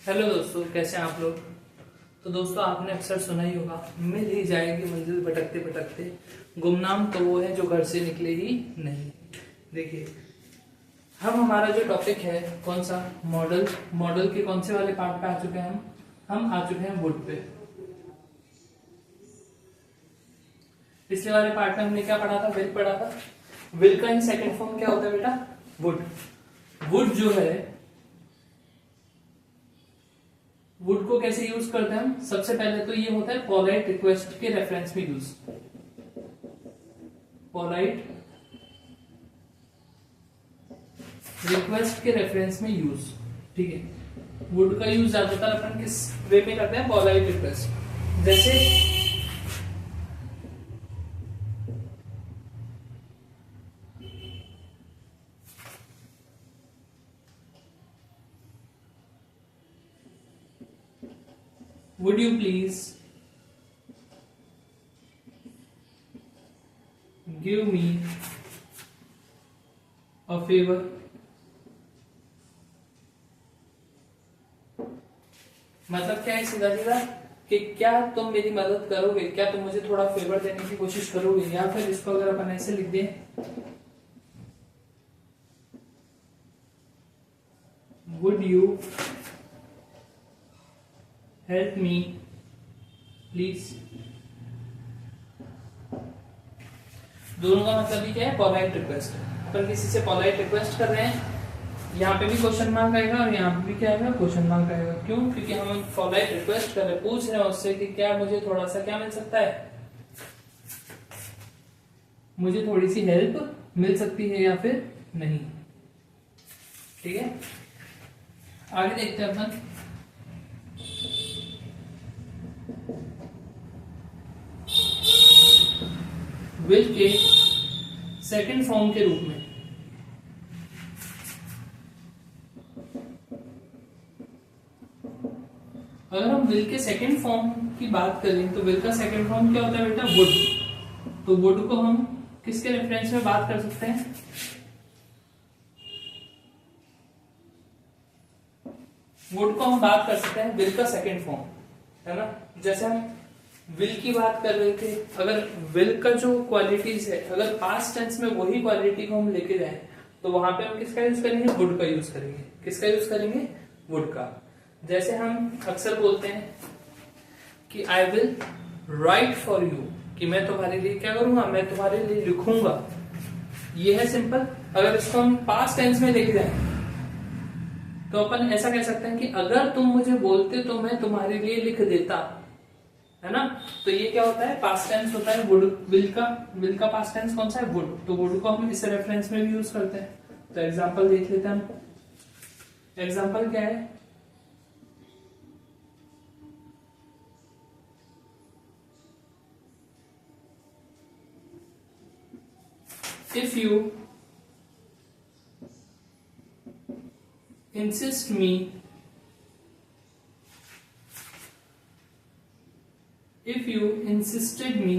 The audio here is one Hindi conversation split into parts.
हेलो दोस्तों, कैसे हैं आप लोग। तो दोस्तों, आपने अक्सर सुना ही होगा, मिल ही जाएगी मंजिल भटकते भटकते, गुमनाम तो वो है जो घर से निकले ही नहीं। देखिए, हमारा जो टॉपिक है कौन सा, मॉडल के कौन से वाले पार्ट पे आ चुके हैं हम आ चुके हैं वुड पे। पिछले वाले पार्ट में हमने क्या पढ़ा था, विल पढ़ा था। विल का इन सेकंड फॉर्म क्या होता है बेटा, वुड। वुड जो है, वुड को कैसे यूज करते हैं हम, सबसे पहले तो ये होता है पोलाइट रिक्वेस्ट के रेफरेंस में यूज। पोलाइट रिक्वेस्ट के रेफरेंस में यूज, ठीक है। वुड का यूज ज्यादातर अपन किस वे में करते हैं, पोलाइट रिक्वेस्ट। जैसे would you please give me a favor। मतलब क्या है, सीधा सीधा कि क्या तुम मेरी मदद करोगे, क्या तुम मुझे थोड़ा फेवर देने की कोशिश करोगे। या फिर इसको अगर अपन ऐसे लिख दें, would you help me please. दोनों का मतलब ही क्या है, पोलाइट रिक्वेस्ट। अपन किसी से पोलाइट रिक्वेस्ट कर रहे हैं, यहाँ पे भी क्वेश्चन मार्क आएगा और यहाँ पे भी क्या आएगा, क्वेश्चन मार्क आएगा। क्यों? क्योंकि हम पोलाइट रिक्वेस्ट कर रहे हैं, पूछ रहे हैं उससे कि क्या मुझे थोड़ा सा क्या मिल सकता है, मुझे थोड़ी सी हेल्प मिल सकती है या फिर नहीं। ठीक है, आगे देखते हैं अपन। विल के सेकंड फॉर्म के रूप में, अगर हम विल के सेकंड फॉर्म की बात करें तो विल का सेकंड फॉर्म क्या होता है बेटा, वुड। तो वुड को हम किसके रेफरेंस में बात कर सकते हैं, वुड को हम बात कर सकते हैं विल का सेकंड फॉर्म, है ना। जैसे हम विल की बात कर रहे थे, अगर विल का जो क्वालिटीज है, अगर पास्ट टेंस में वही क्वालिटी को हम लेके जाएं तो वहां पे हम किसका यूज करेंगे, वुड का यूज करेंगे। किसका यूज करेंगे, वुड का। जैसे हम अक्सर बोलते हैं कि I will write for you, कि मैं तुम्हारे लिए क्या करूंगा, मैं तुम्हारे लिए लिखूंगा। ये है सिंपल। अगर इसको हम पास्ट टेंस में लेके जाए तो अपन ऐसा कह सकते हैं कि अगर तुम मुझे बोलते तो मैं तुम्हारे लिए लिख देता, है ना। तो ये क्या होता है, पास्ट टेंस होता है वुड। विल का पास्ट टेंस कौन सा है, वुड। तो वुड को हम इस रेफरेंस में भी यूज करते हैं। तो एग्जांपल देख लेते हैं हम। एग्जांपल क्या है, if you insist me, if you insisted me,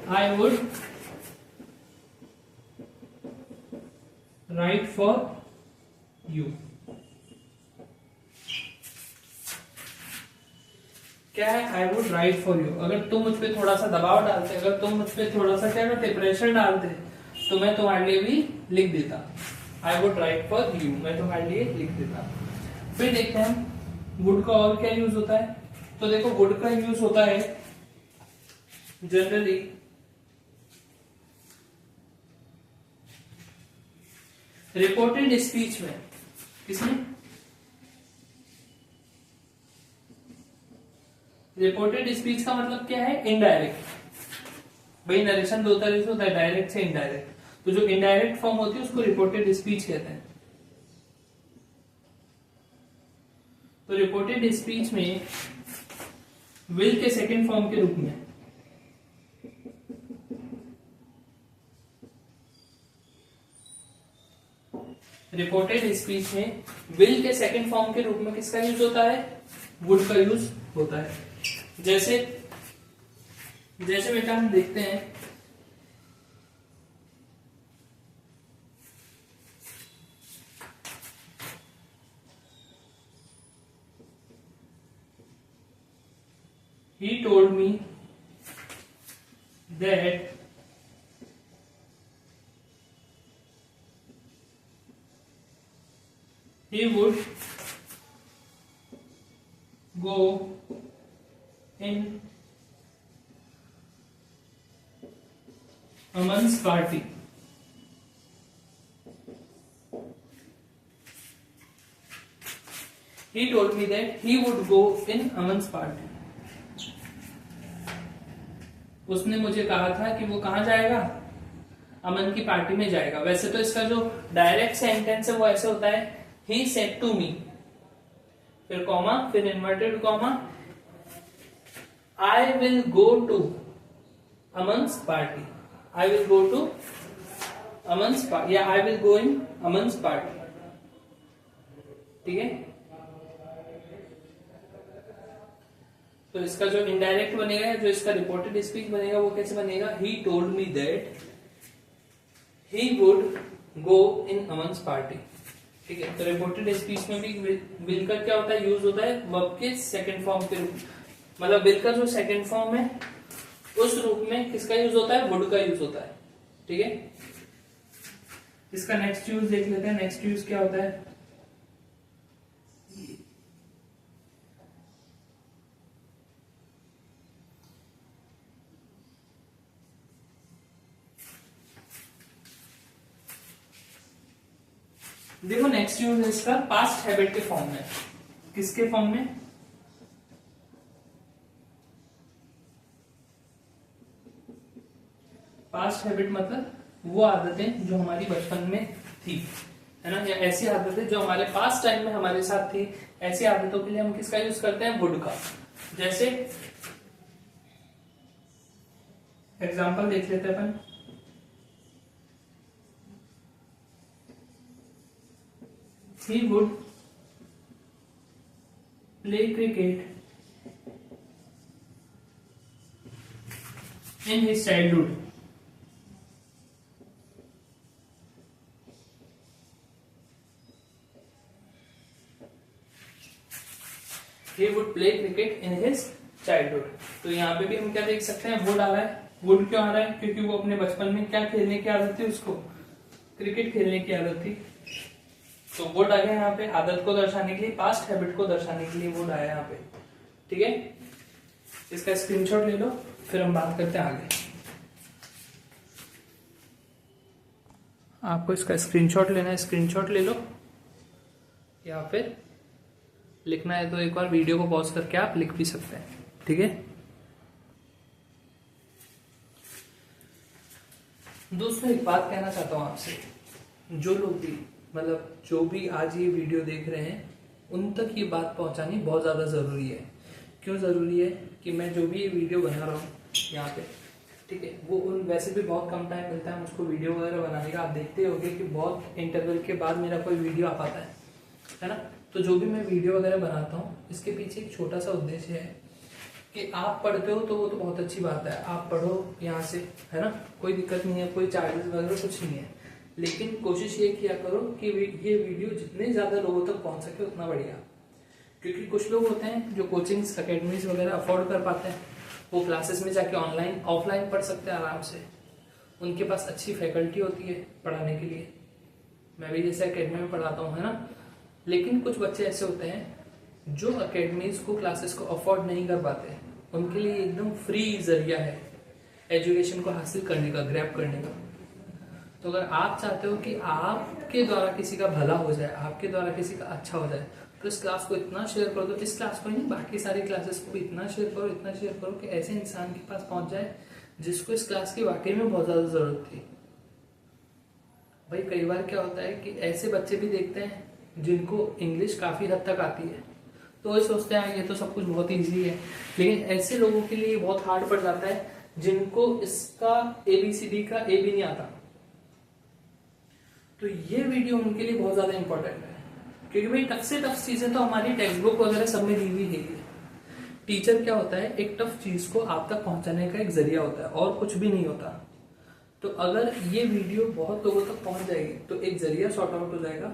I would write for you। क्या है, I would write for you. अगर तुम मुझ पे थोड़ा सा दबाव डालते, अगर तुम मुझ पे थोड़ा सा क्या करते, प्रेशर डालते, तो मैं तुम्हारे लिए भी लिख देता। I would write for you, मैं तुम्हारे लिए लिख देता। फिर देखते हैं वुड का और क्या यूज होता है। तो देखो, वुड का यूज होता है जनरली रिपोर्टेड स्पीच में। किसमें, रिपोर्टेड स्पीच का मतलब क्या है, इनडायरेक्ट। भाई नरेशन दो तरह से होता है, डायरेक्ट से इनडायरेक्ट। तो जो इनडायरेक्ट फॉर्म होती है उसको रिपोर्टेड स्पीच कहते हैं। तो रिपोर्टेड स्पीच में विल के सेकंड फॉर्म के रूप में रिपोर्टेड स्पीच में विल के सेकंड फॉर्म के रूप में किसका यूज होता है, वुड का यूज होता है। जैसे जैसे बेटा हम देखते हैं he told me that he would go in Aman's party. He told me that he would go in Aman's party. उसने मुझे कहा था कि वो कहाँ जाएगा, अमन की पार्टी में जाएगा। वैसे तो इसका जो डायरेक्ट सेंटेंस है वो ऐसे होता है, he said to me, फिर कॉमा, फिर inverted comma, I will go to Aman's party. I will go to Aman's party, या I will go in Aman's party. ठीक है। तो इसका जो इनडायरेक्ट बनेगा, जो इसका रिपोर्टेड स्पीच बनेगा, वो कैसे बनेगा, he told me that he would go in Aman's party। ठीक है। तो रिपोर्टेड स्पीच में भी विल का क्या होता है, यूज होता है वर्ब के सेकंड फॉर्म के रूप, मतलब विल का जो सेकंड फॉर्म है उस रूप में किसका यूज होता है, वुड का यूज होता है। ठीक है। इसका नेक्स्ट यूज देख लेते हैं। नेक्स्ट यूज क्या होता है, देखो नेक्स्ट यूज है इसका पास्ट हैबिट के फॉर्म में। किसके फॉर्म में, पास्ट हैबिट मतलब वो आदतें जो हमारी बचपन में थी, है ना, या ऐसी आदतें जो हमारे पास्ट टाइम में हमारे साथ थी, ऐसी आदतों के लिए हम किसका यूज करते हैं, वुड का। जैसे एग्जांपल देख लेते हैं अपन। He would play cricket in his childhood. He would play cricket in his childhood. तो यहाँ पे भी हम क्या देख सकते हैं, वुड आ रहा है। वुड क्यों आ रहा है, क्योंकि वो अपने बचपन में क्या खेलने की आदत थी, उसको क्रिकेट खेलने की आदत थी। तो वुड आ गया यहाँ पे आदत को दर्शाने के लिए, पास्ट हैबिट को दर्शाने के लिए वुड आया यहाँ पे। ठीक है। इसका स्क्रीनशॉट ले लो, फिर हम बात करते हैं आगे। आपको इसका स्क्रीनशॉट लेना है, स्क्रीनशॉट ले लो, या फिर लिखना है तो एक बार वीडियो को पॉज करके आप लिख भी सकते हैं। ठीक है। दोस्तों एक बात कहना चाहता हूं आपसे, जो लोग भी मतलब जो भी आज ये वीडियो देख रहे हैं उन तक ये बात पहुंचानी बहुत ज़्यादा ज़रूरी है। क्यों ज़रूरी है, कि मैं जो भी ये वीडियो बना रहा हूँ यहाँ पे, ठीक है, वो उन वैसे भी बहुत कम टाइम मिलता है मुझको वीडियो वगैरह बनाने का। आप देखते होंगे कि बहुत इंटरवल के बाद मेरा कोई वीडियो आ पाता है ना। तो जो भी मैं वीडियो वगैरह बनाता हूँ इसके पीछे एक छोटा सा उद्देश्य है कि आप पढ़ते हो तो वो तो बहुत अच्छी बात है, आप पढ़ो यहाँ से, है ना, कोई दिक्कत नहीं है, कोई चार्जेस वगैरह कुछ नहीं है। लेकिन कोशिश ये किया करो कि ये वीडियो जितने ज़्यादा लोगों तक पहुँच सके उतना बढ़िया। क्योंकि कुछ लोग होते हैं जो कोचिंग्स अकेडमीज वगैरह अफोर्ड कर पाते हैं, वो क्लासेस में जाके ऑनलाइन ऑफलाइन पढ़ सकते हैं आराम से, उनके पास अच्छी फैकल्टी होती है पढ़ाने के लिए। मैं भी जैसे अकेडमी में पढ़ाता हूँ, है ना। लेकिन कुछ बच्चे ऐसे होते हैं जो अकेडमीज को क्लासेस को अफोर्ड नहीं कर पाते, उनके लिए एकदम फ्री जरिया है एजुकेशन को हासिल करने का, ग्रैब करने का। तो अगर आप चाहते हो कि आपके द्वारा किसी का भला हो जाए, आपके द्वारा किसी का अच्छा हो जाए, तो इस क्लास को इतना शेयर कर दो, इस क्लास को नहीं बाकी सारी क्लासेस को भी इतना शेयर करो, इतना शेयर करो कि ऐसे इंसान के पास पहुंच जाए जिसको इस क्लास की वाकई में बहुत ज्यादा जरूरत थी। भाई कई बार क्या होता है कि ऐसे बच्चे भी देखते हैं जिनको इंग्लिश काफी हद तक आती है, तो ये सोचते हैं ये तो सब कुछ बहुत ईजी है, लेकिन ऐसे लोगों के लिए बहुत हार्ड पड़ जाता है जिनको इसका ABCD का A भी नहीं आता। तो ये वीडियो उनके लिए बहुत ज्यादा इंपॉर्टेंट है, क्योंकि भाई टफ से टफ चीजें तो हमारी टेक्स्ट बुक वगैरह सब में दी हुई है। टीचर क्या होता है, एक टफ चीज को आप तक पहुंचाने का एक जरिया होता है और कुछ भी नहीं होता। तो अगर ये वीडियो बहुत लोगों तक पहुंच जाएगी तो एक जरिया सॉर्ट आउट हो जाएगा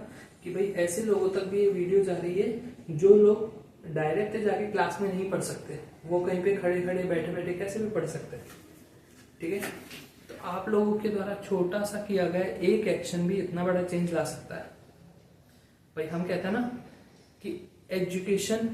कि भाई ऐसे लोगों तक भी ये वीडियो जा रही है जो लोग डायरेक्ट जाके क्लास में नहीं पढ़ सकते, वो कहीं पे खड़े खड़े बैठे बैठे कैसे भी पढ़ सकते हैं। ठीक है, तो आप लोगों के द्वारा छोटा सा किया गया एक एक्शन भी इतना बड़ा चेंज ला सकता है। भाई हम कहते हैं ना कि एजुकेशन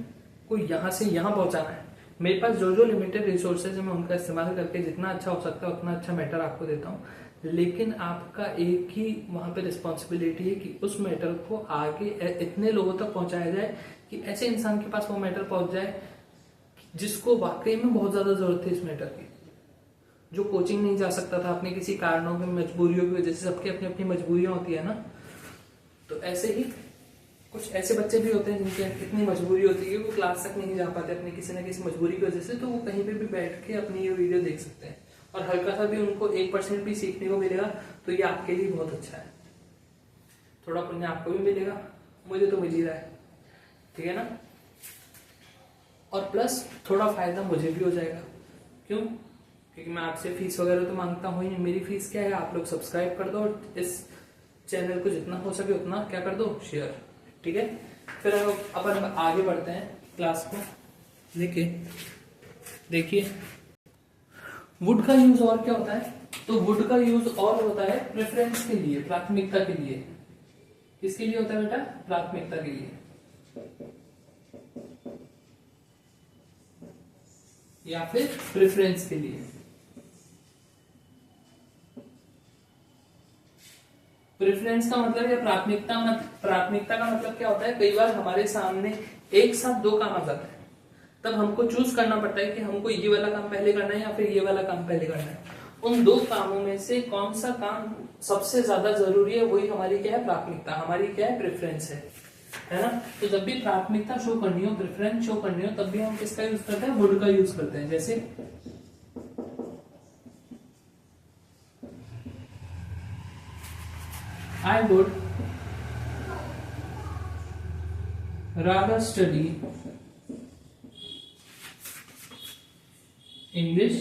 को यहाँ से यहाँ पहुंचाना है। मेरे पास जो जो लिमिटेड रिसोर्सेज है मैं उनका इस्तेमाल करके जितना अच्छा हो सकता है उतना अच्छा मैटर आपको देता हूँ, लेकिन आपका एक ही वहां पे रिस्पॉन्सिबिलिटी है कि उस मैटर को आगे इतने लोगों तक पहुंचाया जाए कि ऐसे इंसान के पास वो मैटर पहुंच जाए जिसको वाकई में बहुत ज्यादा जरूरत है इस मैटर की, जो कोचिंग नहीं जा सकता था अपने किसी कारणों की मजबूरियों की वजह से। सबकी अपनी अपनी मजबूरियां होती है ना, तो ऐसे ही कुछ ऐसे बच्चे भी होते हैं जिनकी इतनी मजबूरी होती है कि वो क्लास तक नहीं जा पाते अपनी किसी न किसी मजबूरी की वजह से, तो वो कहीं पे भी बैठ के अपनी ये वीडियो देख सकते हैं और हल्का सा भी उनको 1% भी सीखने को मिलेगा, तो ये आपके लिए बहुत अच्छा है। थोड़ा पुण्य आपको भी मिलेगा, मुझे तो मिल ही रहा है। ठीक है ना, और प्लस थोड़ा फायदा मुझे भी हो जाएगा। क्यों? क्योंकि मैं आपसे फीस वगैरह तो मांगता हूँ ही नहीं। मेरी फीस क्या है, आप लोग सब्सक्राइब कर दो और इस चैनल को जितना हो सके उतना क्या कर दो, शेयर। ठीक है, फिर अपन आगे बढ़ते हैं क्लास को लेके। देखिए वुड का यूज और क्या होता है, तो वुड का यूज और होता है प्रेफरेंस के लिए, प्राथमिकता के लिए। किसके लिए होता है बेटा? प्राथमिकता के लिए, या फिर प्रेफरेंस के लिए। प्रेफरेंस का मतलब या प्राथमिकता का मतलब क्या होता है, कई बार हमारे सामने एक साथ दो काम आ जाते हैं, तब हमको चूज करना पड़ता है कि हमको ये वाला काम पहले करना है या फिर ये वाला काम पहले करना है। उन दो कामों में से कौन सा काम सबसे ज्यादा जरूरी है, वही हमारी क्या है, प्राथमिकता, हमारी क्या है, प्रेफरेंस है ना। तो जब भी प्राथमिकता शो करनी हो, प्रेफरेंस शो करनी हो, तब भी हम किसका यूज करते हैं, वुड का यूज करते हैं। जैसे I would rather study English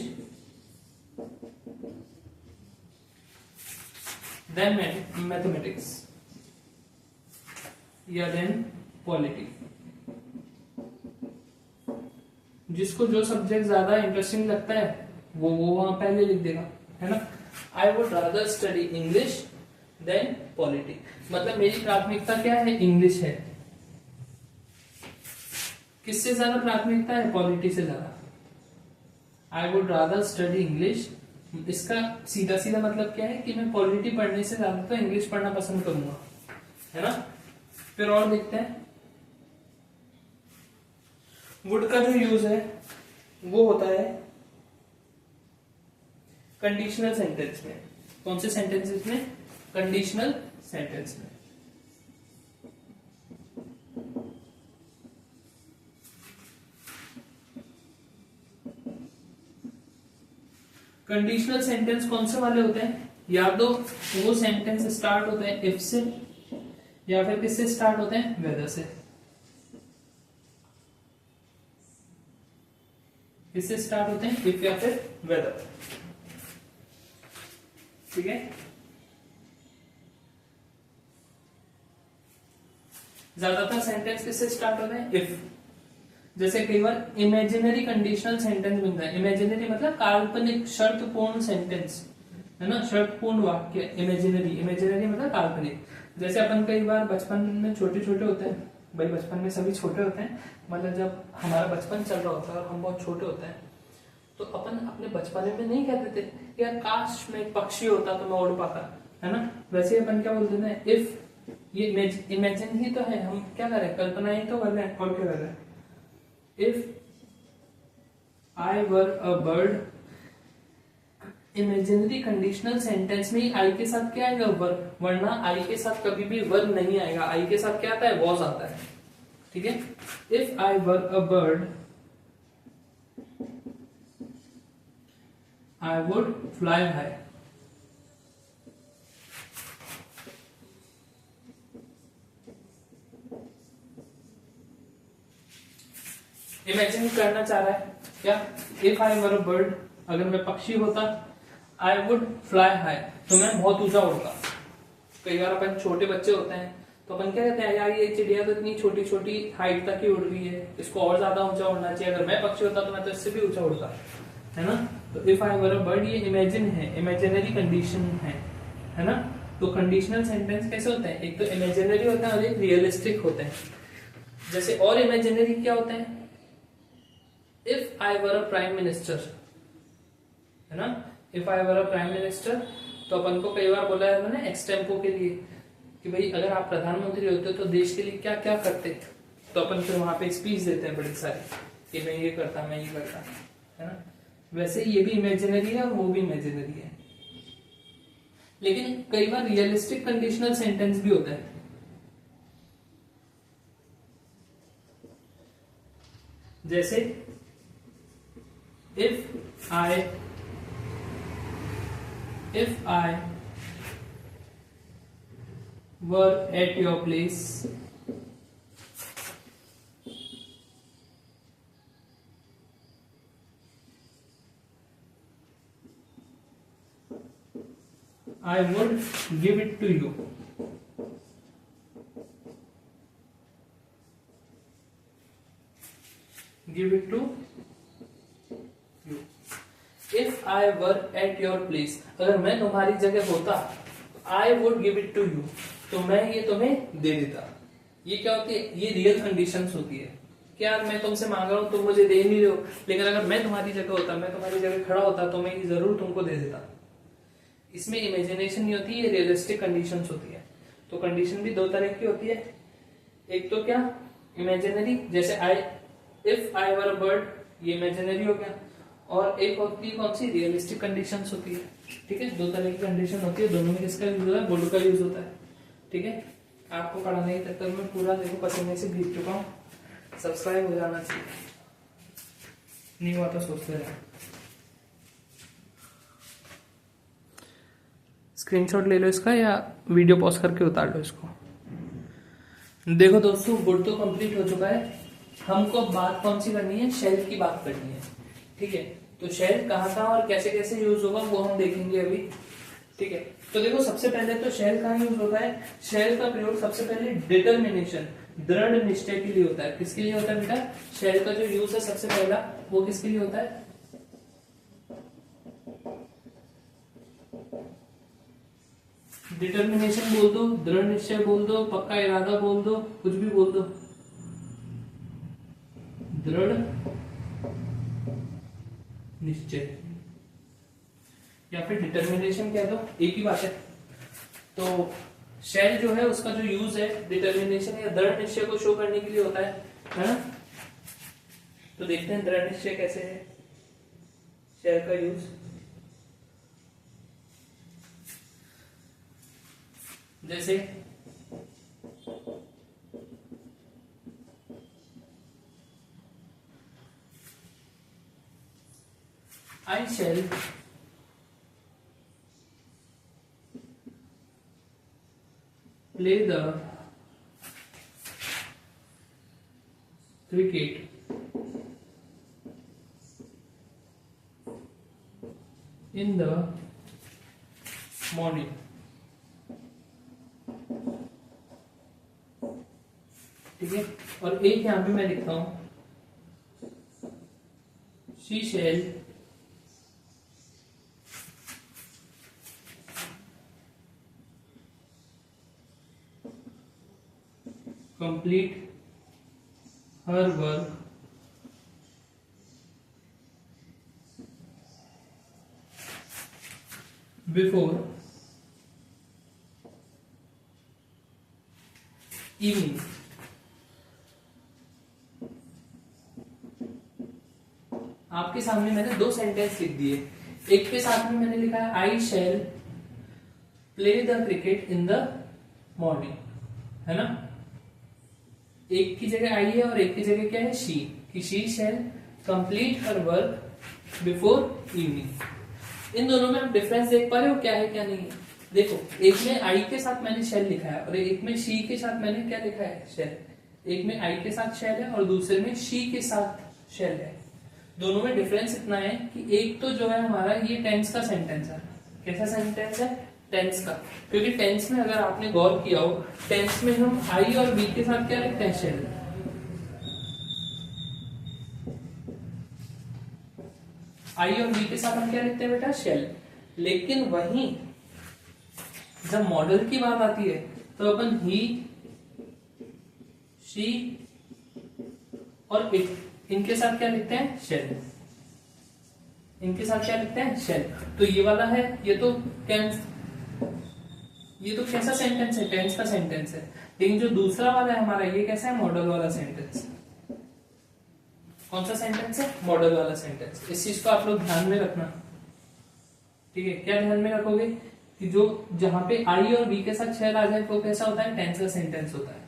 than mathematics या then पॉलिटी। जिसको जो सब्जेक्ट ज्यादा इंटरेस्टिंग लगता है वो वहां पहले लिख देगा, है ना। I would rather study English than polity, मतलब मेरी प्राथमिकता क्या है, इंग्लिश है। किससे ज्यादा प्राथमिकता है, पॉलिटी से ज्यादा। आई वुड रादर स्टडी इंग्लिश, इसका सीधा सीधा मतलब क्या है कि मैं पॉलिटी पढ़ने से ज्यादा तो इंग्लिश पढ़ना पसंद करूंगा, है ना। फिर और देखते हैं, वुड का जो यूज है वो होता है कंडीशनल सेंटेंस में। कौन से सेंटेंसेस में, कंडीशनल सेंटेंस में। कंडीशनल सेंटेंस कौन से वाले होते हैं, या तो वो सेंटेंस स्टार्ट होते हैं इफ से, या फिर किससे स्टार्ट होते हैं, वेदर से। किससे स्टार्ट होते हैं, इफ या फिर वेदर। ठीक है, ज्यादातर सेंटेंस किससे स्टार्ट होते हैं, इफ। जैसे कई बार इमेजिनरी कंडीशनल सेंटेंस मिलता है। इमेजिनरी मतलब काल्पनिक शर्तपूर्ण सेंटेंस, है ना, शर्तपूर्ण वाक्य। इमेजिनरी मतलब काल्पनिक। जैसे अपन कई बार बचपन में छोटे छोटे होते हैं, भाई बचपन में सभी छोटे होते हैं, मतलब जब हमारा बचपन चल रहा होता है और हम बहुत छोटे होते हैं, तो अपन अपने बचपन में नहीं कहते थे यार काश मैं एक पक्षी होता तो मैं उड़ पाता, है ना। वैसे अपन क्या बोलते हैं, इफ। ये इमेजिन ही तो है, हम क्या कर रहे हैं, कल्पना ही तो कर रहे हैं, और क्या कर रहे हैं। If I were a bird, imaginary conditional sentence में आई के साथ क्या आएगा, वर, वरना आई के साथ कभी भी वर नहीं आएगा। आई के साथ क्या आता है, वॉज आता है। ठीक है, if I were a bird I would fly high. Imagine करना चाह रहा है क्या, if I were a bird, अगर मैं पक्षी होता, आई वुड फ्लाई हाई, तो मैं बहुत ऊंचा उड़ता। कई बार अपन छोटे बच्चे होते हैं तो तो अपन क्या कहते हैं, यार ये चिड़िया तो इतनी छोटी छोटी हाइट तक ही उड़ रही है, इसको और ज्यादा ऊंचा उड़ना चाहिए, अगर मैं पक्षी होता तो मैं तो इससे भी ऊंचा उड़ता, है ना। तो if I were a bird, ये इमेजिन है, इमेजिनरी कंडीशन है ना। तो कंडीशनल सेंटेंस कैसे होते हैं, एक तो इमेजिनरी होता है और एक रियलिस्टिक होते हैं। जैसे और इमेजिनरी क्या होते हैं, if I were a prime minister, है ना। If I were a prime minister, तो अपन को कई बार बोला है मैंने एक्सटेम्पो के लिए कि भाई अगर आप प्रधानमंत्री होते तो देश के लिए क्या क्या करते, तो अपन फिर वहां पे स्पीच देते हैं बड़ी सारी कि मैं ये करता, मैं ये करता, है ना। वैसे ये भी इमेजिनरी है और वो भी इमेजिनरी है। लेकिन कई बार रियलिस्टिक कंडीशनल सेंटेंस भी होता है। जैसे if I were at your place, I would give it to you. Give it to you. If I were at your place, अगर मैं तुम्हारी जगह होता, I would give it to you, तो मैं ये तुम्हें दे देता। ये क्या होती है, ये रियल कंडीशंस होती है कि यार मैं तुमसे मांग रहा हूं, तुम मुझे दे नहीं रहे हो, लेकिन अगर मैं तुम्हारी जगह होता, मैं तुम्हारी जगह खड़ा होता तो मैं ये जरूर तुमको दे देता। इसमें इमेजिनेशन नहीं होती, ये रियलिस्टिक कंडीशंस होती है। तो कंडीशन भी दो तरह की होती है, एक तो क्या इमेजिनरी, जैसे if I were a bird, ये इमेजिनरी हो गया, और एक होती है कौन सी, रियलिस्टिक कंडीशंस होती है। ठीक है, दो तरह की कंडीशन होती है, दोनों में किसका यूज होता है, वुड का यूज होता है। ठीक है, आपको पढ़ाने के चक्कर में पूरा देखो पसीने से भीग चुका हूँ, सब्सक्राइब हो जाना चाहिए, नहीं हुआ तो सोचते रहे। स्क्रीनशॉट ले लो इसका या वीडियो पॉज करके उतार लो इसको। देखो दोस्तों, वुड तो कंप्लीट हो चुका है, हमको बात कौन सी करनी है, शेल की बात करनी है। ठीक है, तो शेल कहाँ कहाँ और कैसे कैसे यूज होगा वो हम देखेंगे अभी। ठीक है, तो देखो सबसे पहले तो शेल कहाँ यूज होता है, शेल का प्रयोग सबसे पहले डिटर्मिनेशन, दृढ़ निश्चय के लिए होता है। किसके लिए होता है बेटा, शेल का जो यूज है सबसे पहला वो किसके लिए होता है, डिटर्मिनेशन बोल दो, दृढ़ निश्चय बोल दो, पक्का इरादा बोल दो, कुछ भी बोल दो, दृढ़ निश्चय या फिर डिटर्मिनेशन कह दो, एक ही बात है। तो शेल जो है उसका जो यूज है डिटर्मिनेशन या दृढ़ निश्चय को शो करने के लिए होता है ना। तो देखते हैं दृढ़ निश्चय कैसे है, शेल का यूज। जैसे I shall play the cricket in the morning. ठीक है, और एक यहां पे मैं लिखता हूं she shall complete her work before evening। आपके सामने मैंने दो सेंटेंस लिख दिए, एक के साथ में मैंने लिखा है I shall play the cricket in the morning, है ना। एक की जगह आई है और एक की जगह क्या है शी, कि she shall complete her work before evening. इन दोनों में आप डिफरेंस देख पा रहे हो क्या है क्या नहीं है। देखो, एक में आई के साथ मैंने शैल लिखा है और एक में शी के साथ मैंने क्या लिखा है, शैल। एक में आई के साथ शैल है और दूसरे में शी के साथ शैल है। दोनों में डिफरेंस इतना है कि एक तो जो है हमारा ये टेंस का सेंटेंस है। कैसा सेंटेंस है, टेंस का, क्योंकि टेंस में अगर आपने गौर किया हो, टेंस में हम आई और बी के साथ क्या लिखते हैं, शेल। आई और बी के साथ हम क्या लिखते हैं बेटा, शेल। लेकिन वहीं जब मॉडल की बात आती है तो अपन ही, शी और इट, इनके साथ क्या लिखते हैं, शेल। इनके साथ क्या लिखते हैं, शेल। तो ये वाला है, ये तो कैसा सेंटेंस है, टेंस का सेंटेंस है। लेकिन जो दूसरा वाला है हमारा, ये कैसा है, मॉडल वाला सेंटेंस। कौन सा सेंटेंस है, मॉडल वाला सेंटेंस। इस चीज को आप लोग ध्यान में रखना, ठीक है। क्या ध्यान में रखोगे कि जो जहां पे आई और बी के साथ शेल आ जाए वो कैसा होता है, टेंस का सेंटेंस होता है।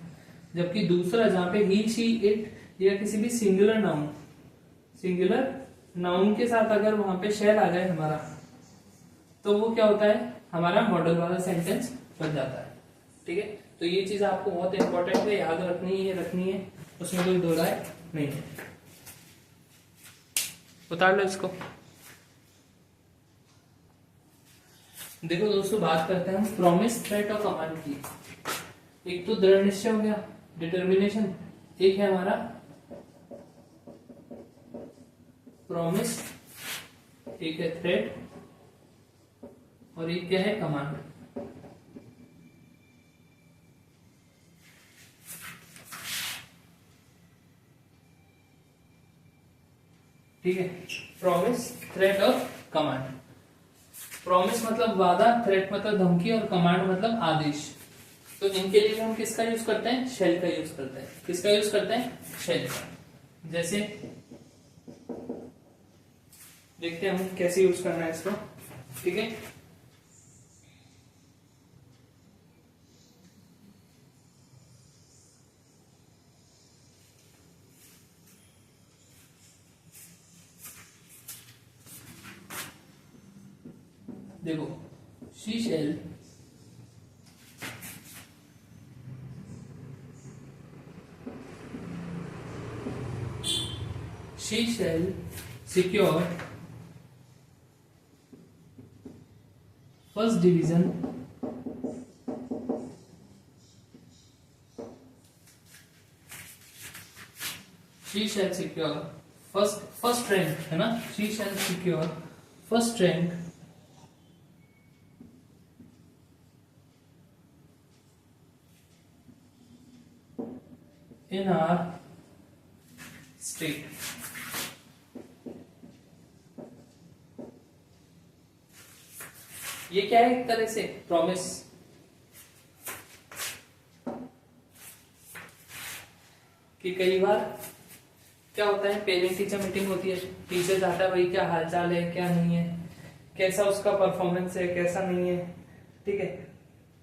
जबकि दूसरा जहां पे ही, शी, इट या किसी भी सिंगुलर नाउन के साथ अगर वहां पे शेल आ जाए हमारा, तो वो क्या होता है, हमारा मॉडल वाला सेंटेंस बन जाता है, ठीक है। तो ये चीज आपको बहुत इंपॉर्टेंट है, याद रखनी है, उसमें कोई दो राय नहीं है। उतार लो इसको। देखो दोस्तों, बात करते हैं हम प्रॉमिस, थ्रेट और कमांड की। एक तो दृढ़ निश्चय हो गया, डिटर्मिनेशन। एक है हमारा प्रॉमिस, एक है थ्रेट, और एक क्या है, कमांड। ठीक है, प्रॉमिस, थ्रेट और कमांड। प्रॉमिस मतलब वादा, थ्रेट मतलब धमकी, और कमांड मतलब आदेश। तो इनके लिए हम किसका यूज करते हैं, शेल का यूज करते हैं। किसका यूज करते हैं, शेल का। जैसे देखते हैं हम कैसे यूज करना है इसको, ठीक है। देखो, she shall secure first division she shall secure first rank, है ना। she shall secure first rank in our state। ये क्या है, एक तरह से प्रॉमिस। कि कई बार क्या होता है, पेरेंट टीचर मीटिंग होती है, टीचर जाता है, भाई क्या हालचाल है, क्या नहीं है, कैसा उसका परफॉर्मेंस है, कैसा नहीं है, ठीक है।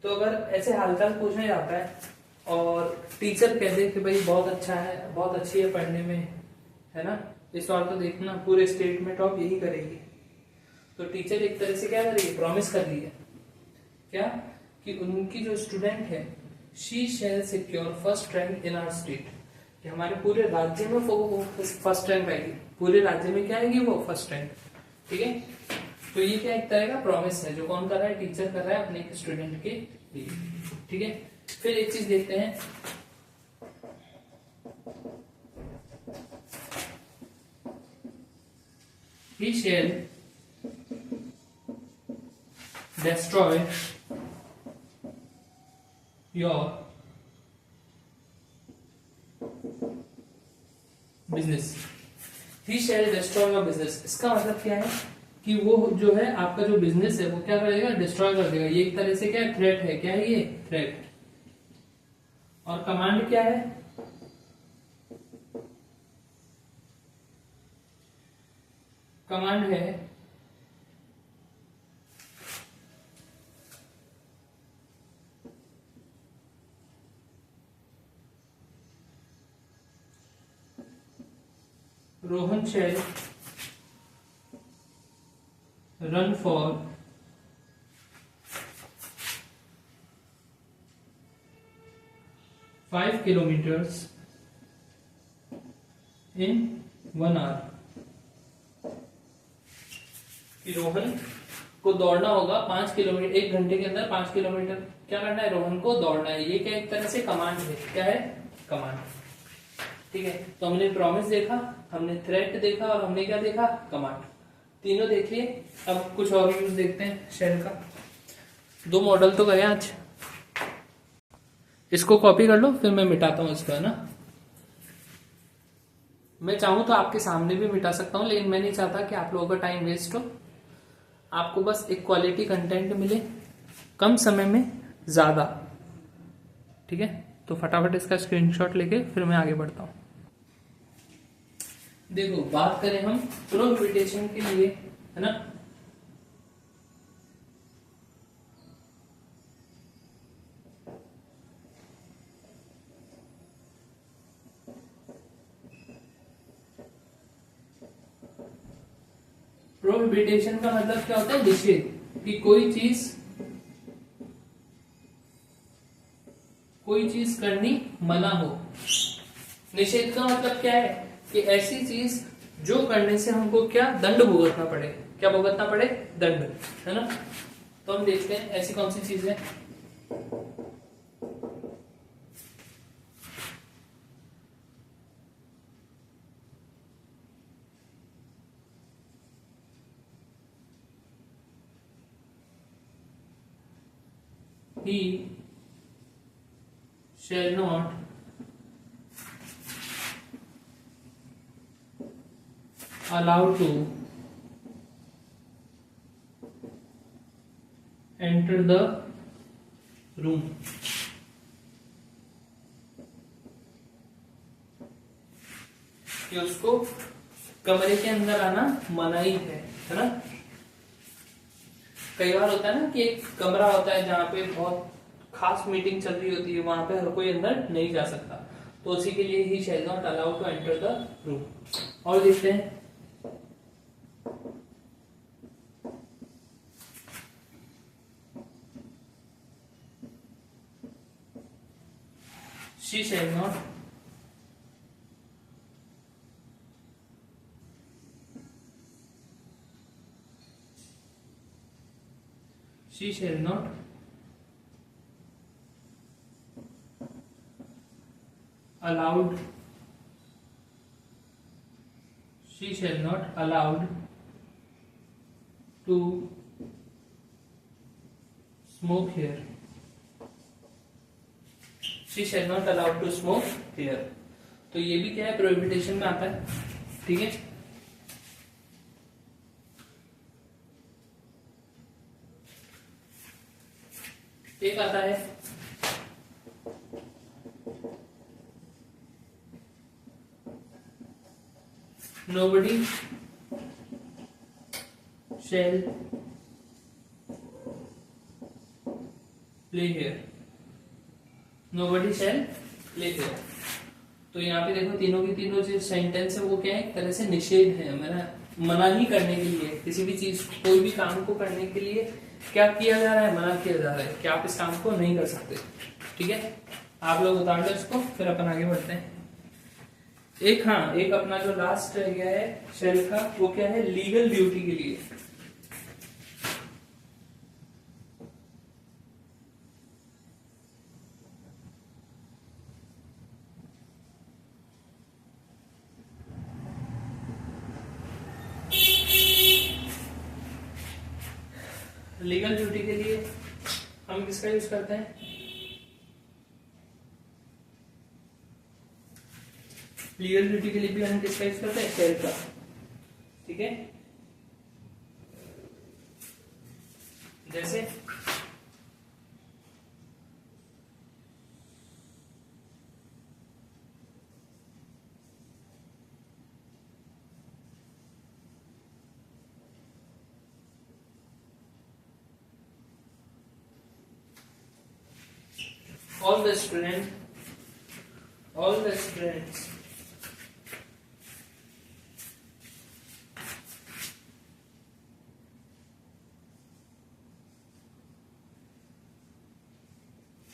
तो अगर ऐसे हालचाल पूछने जाता है और टीचर कह दे कि भाई बहुत अच्छा है, बहुत अच्छी है पढ़ने में, है ना, इस बार तो देखना पूरे स्टेट में टॉप यही करेगी। तो टीचर एक तरह से क्या करेगी, प्रॉमिस कर रही है क्या, कि उनकी जो स्टूडेंट है, she shall secure first rank in our state, कि हमारे पूरे राज्य में वो फर्स्ट रैंक आएगी, पूरे राज्य में क्या आएगी, वो फर्स्ट रैंक, ठीक है। तो ये क्या एक तरह का प्रॉमिस है, जो कौन कर रहा है, टीचर कर रहा है अपने स्टूडेंट के लिए, ठीक है। फिर एक चीज देखते हैं, he shall destroy your business। he shall destroy your business, इसका मतलब क्या है कि वो जो है आपका जो बिजनेस है वो क्या करेगा, डिस्ट्रॉय कर देगा। ये एक तरह से क्या है, थ्रेट है। क्या है ये, थ्रेट। और कमांड क्या है, कमांड है रोहन शैल run for 5 kilometers in 1 hour। कि रोहन को दौड़ना होगा 5 किलोमीटर, 1 घंटे के अंदर 5 किलोमीटर क्या करना है, रोहन को दौड़ना है। ये क्या एक तरह से कमांड है, क्या है, कमांड। ठीक है, तो हमने प्रॉमिस देखा, हमने थ्रेट देखा और हमने क्या देखा, कमांड। तीनों देखिए। अब कुछ और यूज देखते हैं शेल का। 2 मॉडल तो गए आज, इसको कॉपी कर लो, फिर मैं मिटाता हूं इसको, है ना। मैं चाहूं तो आपके सामने भी मिटा सकता हूं, लेकिन मैं नहीं चाहता कि आप लोगों का टाइम वेस्ट हो। आपको बस एक क्वालिटी कंटेंट मिले कम समय में ज्यादा। ठीक है, तो फटाफट इसका स्क्रीनशॉट लेके फिर मैं आगे बढ़ता हूं। देखो, बात करें हम प्रोहिबिटेशन के लिए, है ना। प्रोहिबिटेशन का मतलब क्या होता है, निषेध, कि कोई चीज करनी मना हो। निषेध का मतलब क्या है, कि ऐसी चीज जो करने से हमको क्या दंड भुगतना पड़े, क्या भुगतना पड़े, दंड, है ना। तो हम देखते हैं ऐसी कौन सी चीज है। He shall not allowed to enter the room। कि उसको कमरे के अंदर आना मनाही है ना। कई बार होता है ना कि एक कमरा होता है जहाँ पे बहुत खास मीटिंग चल रही होती है, वहां पे हर कोई अंदर नहीं जा सकता, तो उसी के लिए he shall not allowed to enter the room. और देखते हैं, she shall not she shall not allowed she shall not allowed to smoke here। she shall not allowed to smoke here। तो ये भी क्या है, प्रोहिबिटेशन में आता है। ठीक है, एक आता है nobody shall play here। nobody shall play here। तो यहाँ पे देखो, तीनों की तीनों जो सेंटेंस है वो क्या है, एक तरह से निषेध है, मना ही करने के लिए, किसी भी चीज, कोई भी काम को करने के लिए क्या किया जा रहा है, मना किया जा रहा है कि आप इस काम को नहीं कर सकते। ठीक है, आप लोग उतार लो इसको, फिर अपन आगे बढ़ते हैं। एक अपना जो लास्ट रह गया है शेल का, वो क्या है, लीगल ड्यूटी के लिए। लीगल ड्यूटी के लिए हम किसका यूज करते हैं, लीगल ड्यूटी के लिए भी हम किसका यूज करते हैं, शेल का। ठीक है, जैसे all the students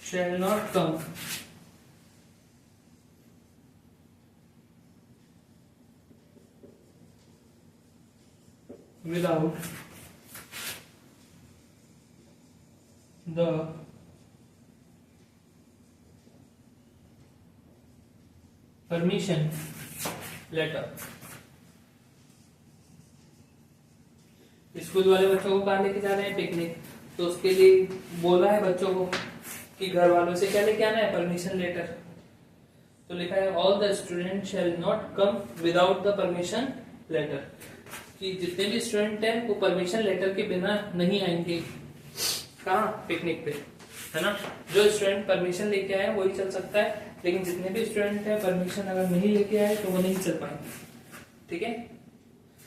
shall not come without the permission letter. School वाले बच्चों को कहाँ लेके जा रहे हैं? पिकनिक। तो उसके लिए बोला है बच्चों को कि घर वालों से क्या लेके आना है? Permission letter. तो लिखा है all the student shall not come without the permission letter, कि जितने भी स्टूडेंट हैं वो परमिशन लेटर के बिना नहीं आएंगे। कहाँ? पिकनिक पे, है ना। जो स्टूडेंट परमिशन लेके आए वही चल सकता है, लेकिन जितने भी स्टूडेंट हैं परमिशन अगर नहीं लेके आए तो वो नहीं चल पाएंगे। ठीक है।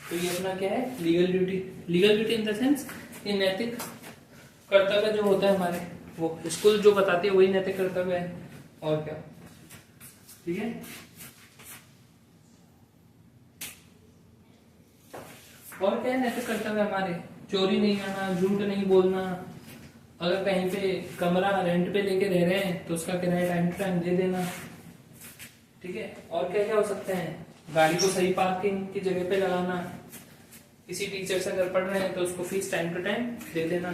तो ये अपना क्या है? Legal duty. Legal duty in the sense ये नैतिक कर्तव्य जो होता है हमारे, वो स्कूल जो बताती है वही नैतिक कर्तव्य है, और क्या। ठीक है। और क्या है नैतिक कर्तव्य हमारे? चोरी नहीं करना, झूठ नहीं बोलना, अगर कहीं पे कमरा रेंट पे लेके रह रहे हैं तो उसका किराया टाइम टू टाइम दे देना। ठीक है। और क्या क्या हो सकते हैं? गाड़ी को सही पार्किंग की जगह पे लगाना, किसी टीचर से अगर पढ़ रहे हैं तो उसको फीस टाइम टू टाइम दे देना।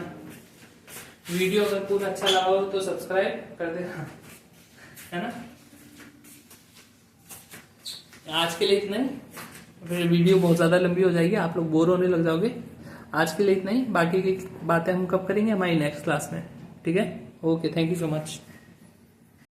वीडियो अगर पूरा अच्छा लगा हो तो सब्सक्राइब कर देना, है ना। आज के लिए इतना ही, फिर वीडियो बहुत ज्यादा लंबी हो जाएगी, आप लोग बोर होने लग जाओगे। आज के लिए इतना ही, बाकी की बातें हम कब करेंगे? हमारी नेक्स्ट क्लास में। ठीक है। Okay, thank you so much.